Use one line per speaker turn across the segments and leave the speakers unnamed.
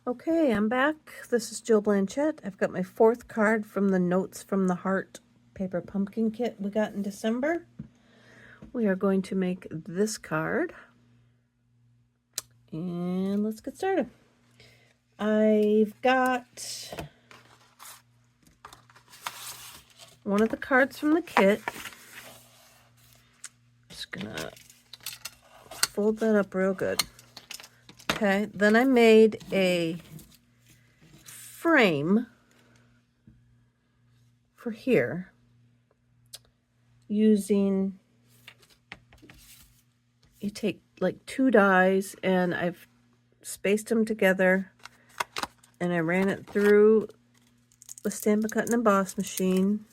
Okay, I'm back. This is Jill Blanchette. I've got my fourth card from the Notes from the Heart paper pumpkin kit we got in December. We are going to make this card. And let's get started. I've got one of the cards from the kit. Just gonna fold that up real good. Okay, then I made a frame for here using, you take like 2 dies and I've spaced them together and I ran it through the Stamp A Cut and Emboss machine.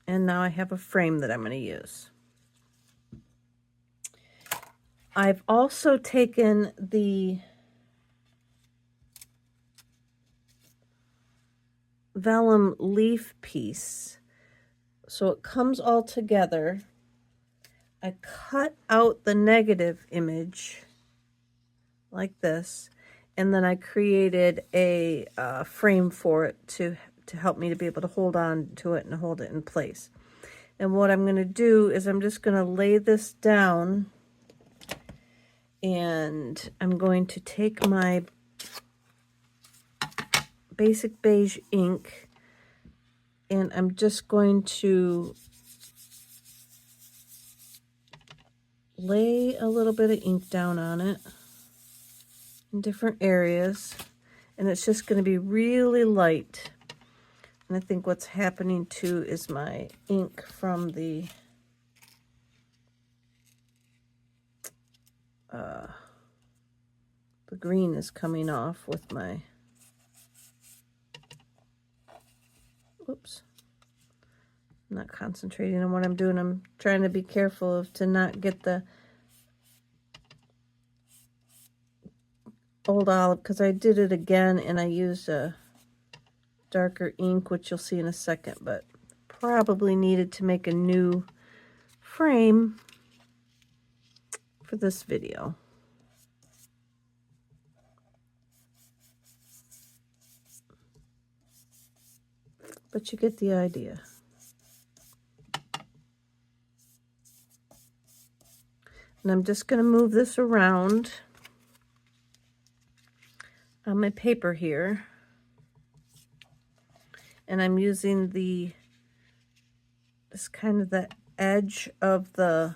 And now I have a frame that I'm going to use. I've also taken the vellum leaf piece, so it comes all together. I cut out the negative image like this, and then I created a frame for it to help me to be able to hold on to it and hold it in place. And what I'm going to do is I'm just going to lay this down, and I'm going to take my basic beige ink and I'm just going to lay a little bit of ink down on it in different areas, and it's just going to be really light. And I think what's happening too is my ink from the green is coming off with my, oops, I'm not concentrating on what I'm doing. I'm trying to be careful of to not get the old olive, because I did it again and I used a darker ink, which you'll see in a second, but probably needed to make a new frame for this video. But you get the idea. And I'm just going to move this around on my paper here. And I'm using this kind of the edge of the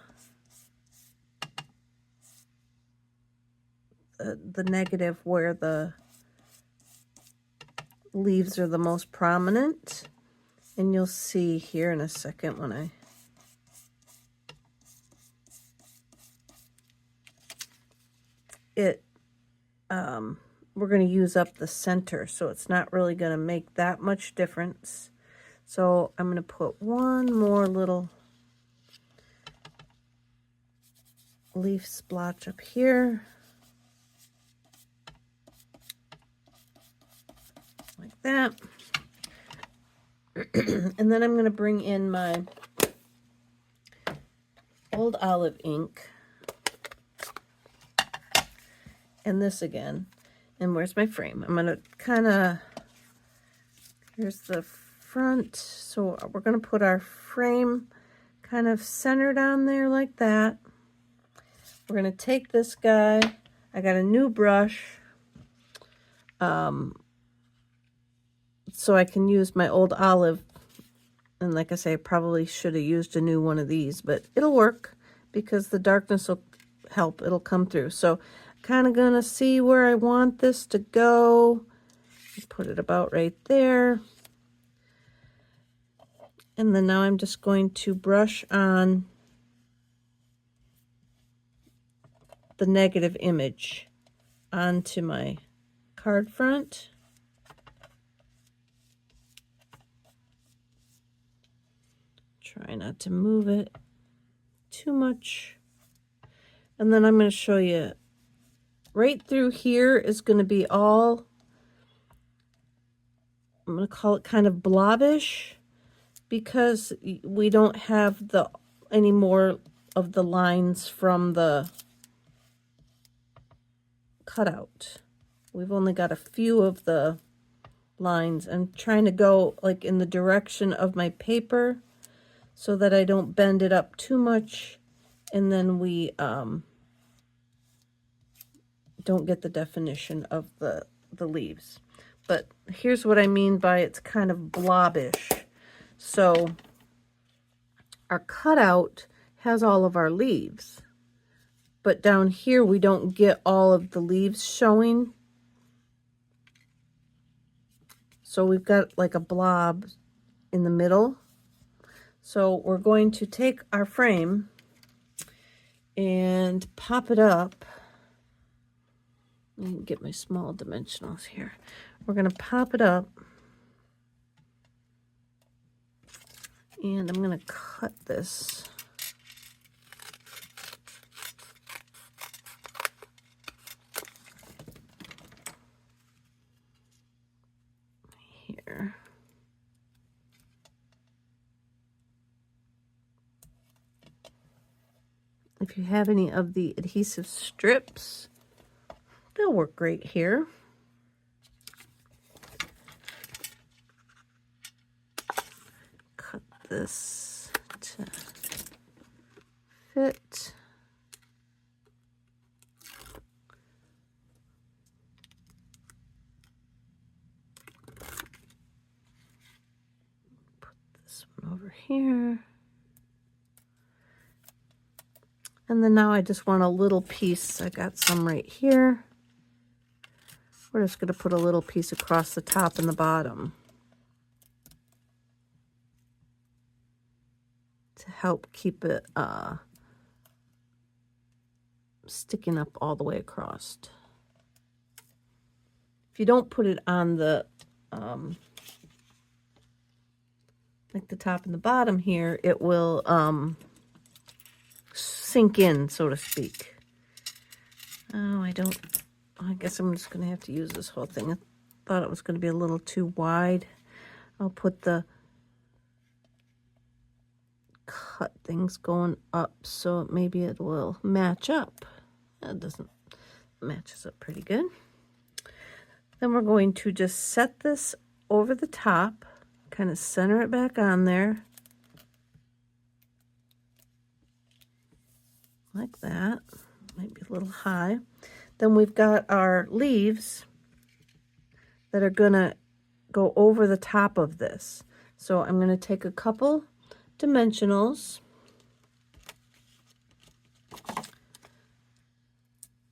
negative where the leaves are the most prominent. And you'll see here in a second when we're going to use up the center, so it's not really going to make that much difference. So I'm going to put one more little leaf splotch up here, like that. And then I'm going to bring in my old olive ink and this again. And where's my frame? I'm going to kind of, here's the front. So we're going to put our frame kind of centered on there like that. We're going to take this guy. I got a new brush. So I can use my old olive. And like I say, I probably should have used a new one of these, but it'll work because the darkness will help. It'll come through. So kind of gonna see where I want this to go. Put it about right there. And then now I'm just going to brush on the negative image onto my card front. Try not to move it too much. And then I'm going to show you right through here is going to be all, I'm going to call it kind of blobbish, because we don't have any more of the lines from the cutout. We've only got a few of the lines. I'm trying to go like in the direction of my paper so that I don't bend it up too much, and then we don't get the definition of the leaves. But here's what I mean by it's kind of blobbish. So our cutout has all of our leaves, but down here we don't get all of the leaves showing. So we've got like a blob in the middle. So we're going to take our frame and pop it up. Let me get my small dimensionals here. We're going to pop it up. And I'm going to cut this. Here. If you have any of the adhesive strips, they'll work great here. Cut this to fit. Put this one over here. And then now I just want a little piece. I got some right here. We're just going to put a little piece across the top and the bottom to help keep it sticking up all the way across. If you don't put it on the like the top and the bottom here, it will sink in, so to speak. Oh, I guess I'm just going to have to use this whole thing. I thought it was going to be a little too wide. I'll put the cut things going up so maybe it will match up. That doesn't matches up pretty good. Then we're going to just set this over the top, kind of center it back on there. Like that. Might be a little high. Then we've got our leaves that are going to go over the top of this. So I'm going to take a couple dimensionals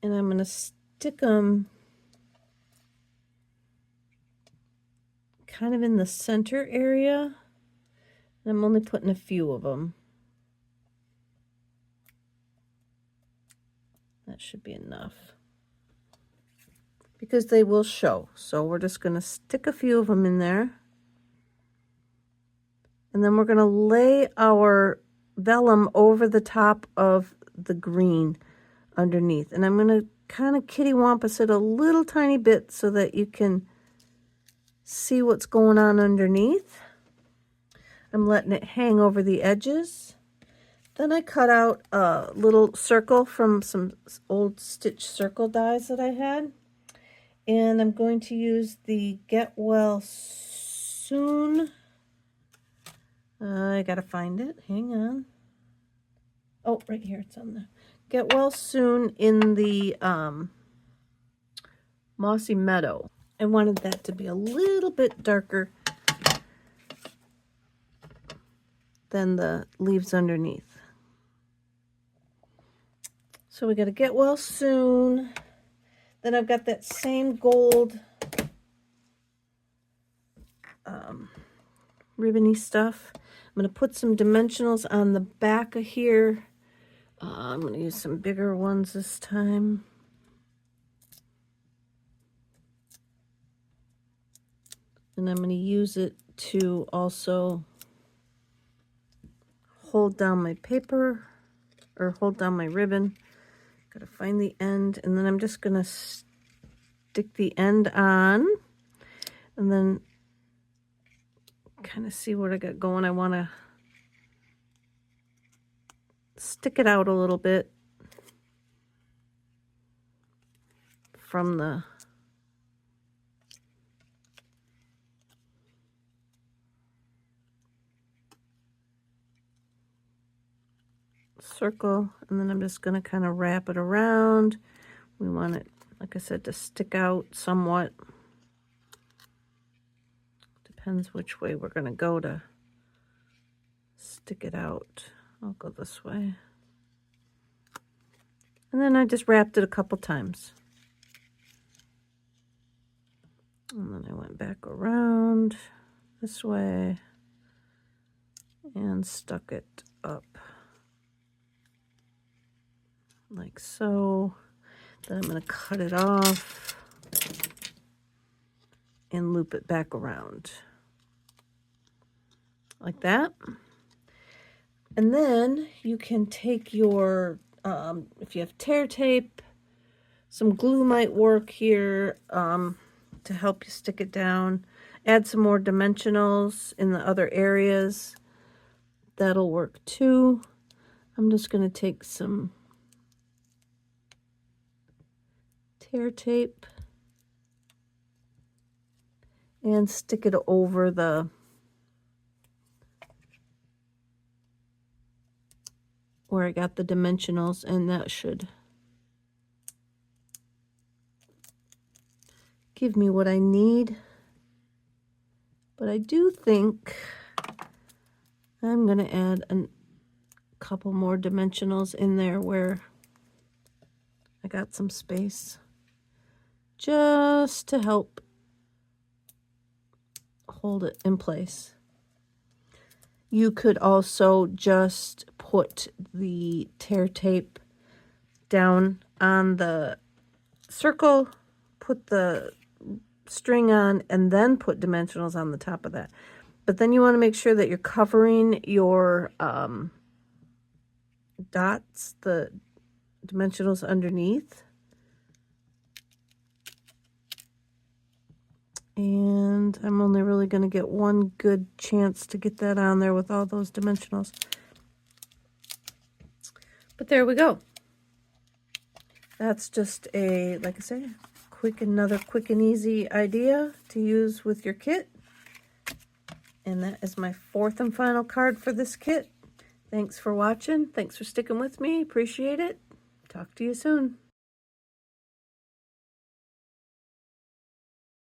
and I'm going to stick them kind of in the center area. And I'm only putting a few of them. That should be enough because they will show. So we're just going to stick a few of them in there. And then we're going to lay our vellum over the top of the green underneath. And I'm going to kind of kitty-wampus it a little tiny bit so that you can see what's going on underneath. I'm letting it hang over the edges. Then I cut out a little circle from some old stitch circle dies that I had. And I'm going to use the Get Well Soon. I gotta find it. Hang on. Oh, right here. It's on the Get Well Soon in the Mossy Meadow. I wanted that to be a little bit darker than the leaves underneath. So we got to Get Well Soon. Then I've got that same gold ribbony stuff. I'm going to put some dimensionals on the back of here. I'm going to use some bigger ones this time. And I'm going to use it to also hold down my paper or hold down my ribbon. Got to find the end, and then I'm just going to stick the end on and then kind of see what I got going. I want to stick it out a little bit from the circle, and then I'm just going to kind of wrap it around. We want it, like I said, to stick out somewhat. Depends which way we're going to go to stick it out. I'll go this way. And then I just wrapped it a couple times. And then I went back around this way and stuck it up like so. Then I'm going to cut it off and loop it back around like that. And then you can take your, if you have tear tape, some glue might work here to help you stick it down. Add some more dimensionals in the other areas. That'll work too. I'm just going to take some tear tape and stick it over the where I got the dimensionals, and that should give me what I need. But I do think I'm going to add a couple more dimensionals in there where I got some space, just to help hold it in place. You could also just put the tear tape down on the circle, put the string on, and then put dimensionals on the top of that. But then you want to make sure that you're covering your dots, the dimensionals underneath. And I'm only really going to get one good chance to get that on there with all those dimensionals. But there we go. That's just a, like I say, another quick and easy idea to use with your kit. And that is my fourth and final card for this kit. Thanks for watching. Thanks for sticking with me. Appreciate it. Talk to you soon.